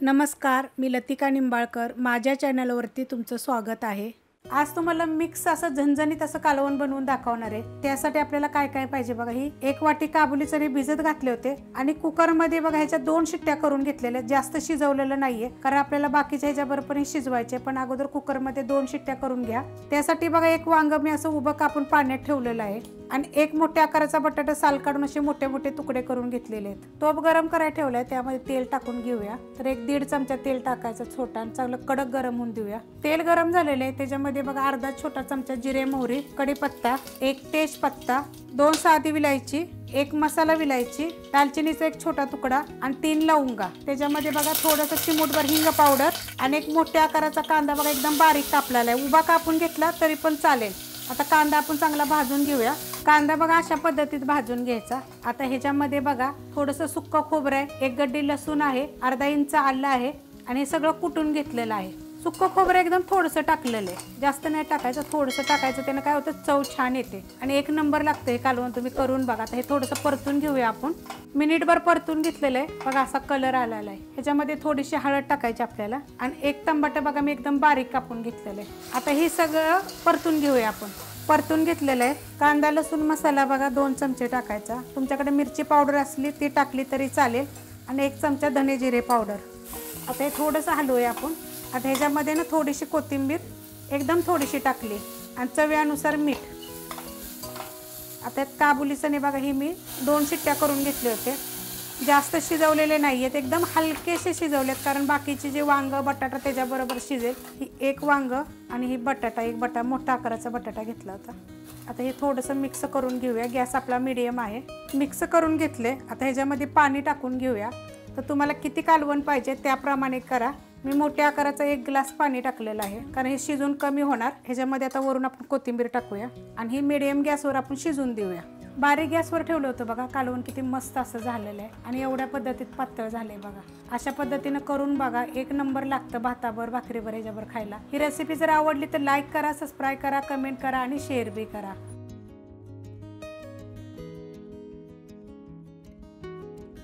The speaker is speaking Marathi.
नमस्कार, मी लतिका निंबाळकर. माझ्या चॅनलवरती तुमचं स्वागत आहे. आज तुम्हाला मिक्स असं झणझणीत असं कालवण बनवून दाखवणार आहे. त्यासाठी आपल्याला काय काय पाहिजे बघा. ही 1 वाटी काबुली चणे भिजत घातले होते आणि कुकर मध्ये बघा ह्याच्या 2 शिट्ट्या करून घेतलेल्या. जास्त शिजवलेलं नाहीये कारण आपल्याला बाकीच्या ह्याच्याबरोबर शिजवायचे, पण अगोदर कुकर मध्ये 2 शिट्ट्या करून घ्या. त्यासाठी बघा 1 वांग मी असं उभं कापून पाण्यात ठेवलेलं आहे आणि 1 मोठ्या आकाराचा बटाटा साल काढून असे मोठे मोठे तुकडे करून घेतलेले आहेत. तोप गरम करायला ठेवलाय, त्यामध्ये तेल टाकून घेऊया. तर 1-1.5 चमचा तेल टाकायचं छोटा आणि चांगलं कडक गरम होऊन देऊया. तेल गरम झालेलं आहे, त्याच्यामध्ये बघा अर्धा छोटा चमचा जिरे मोहरी, कढीपत्ता, 1 तेजपत्ता, 2 साधी विलायची, 1 मसाला विलायची, दालचिनीचा 1 छोटा तुकडा आणि 3 लवंगा. त्याच्यामध्ये बघा थोडंसं चिमूटभर हिंग पावडर आणि 1 मोठ्या आकाराचा कांदा बघा एकदम बारीक कापलेला आहे. उभा कापून घेतला तरी पण चालेल. आता कांदा आपण चांगला भाजून घेऊया. कांदा बघा अशा पद्धतीत भाजून घ्यायचा. आता ह्याच्यामध्ये बघा थोडंसं सुक्क खोबरं आहे, 1 गड्डी लसूण आहे, अर्धा इंच आलं आहे आणि हे सगळं कुटून घेतलेलं आहे. सुक्क खोबरं एकदम थोडंसं टाकलेलं आहे, जास्त नाही टाकायचं, थोडंसं टाकायचं. त्यानं काय होतं, चव छान येते आणि 1 नंबर लागतं हे कालवण. तुम्ही करून बघा. आता हे थोडंसं परतून घेऊया आपण. मिनिटभर परतून घेतलेलं आहे बघा, असा कलर आलेला आहे. ह्याच्यामध्ये थोडीशी हळद टाकायची आपल्याला आणि 1 टमाटर बघा मी एकदम बारीक कापून घेतलेलं आहे. आता हे सगळं परतून घेऊया आपण. परतून घेतलेलं आहे. कांदा लसूण मसाला बघा 2 चमचे टाकायचा. तुमच्याकडे मिरची पावडर असली ती टाकली तरी चालेल आणि 1 चमचा धने जिरे पावडर. आता हे थोडंसं हलवूया आपण. आता ह्याच्यामध्ये ना थोडीशी कोथिंबीर एकदम थोडीशी टाकली आणि चवीनुसार मीठ. आता काबुली चणे बघा ही मी 2 शिट्ट्या करून घेतले होते, जास्त शिजवलेले नाही आहेत, एकदम हलकेसे शिजवलेत कारण बाकीचे जे वांग बटाटा त्याच्याबरोबर शिजेल. ही 1 वांग आणि ही बटाटा, 1 मोठा आकाराचा बटाटा घेतला होता. आता हे थोडंसं मिक्स करून घेऊया. गॅस आपला मीडियम आहे. मिक्स करून घेतले. आता ह्याच्यामध्ये पाणी टाकून घेऊया. तर तुम्हाला किती कालवण पाहिजे त्याप्रमाणे करा. मी मोठ्या आकाराचा 1 ग्लास पाणी टाकलेलं आहे कारण हे शिजून कमी होणार. ह्याच्यामध्ये आता वरून आपण कोथिंबीर टाकूया आणि ही मीडियम गॅसवर आपण शिजून देऊया. बारीक गॅसवर ठेवलं होतं बघा. कालवण किती मस्त असं झालेलं आहे आणि एवढ्या पद्धतीत पातळ झालंय बघा. अशा पद्धतीनं करून बघा, 1 नंबर लागतं भातावर भाकरीवर ह्याच्यावर खायला. ही रेसिपी जर आवडली तर लाईक करा, सबस्क्राईब करा, कमेंट करा आणि शेअर बी करा.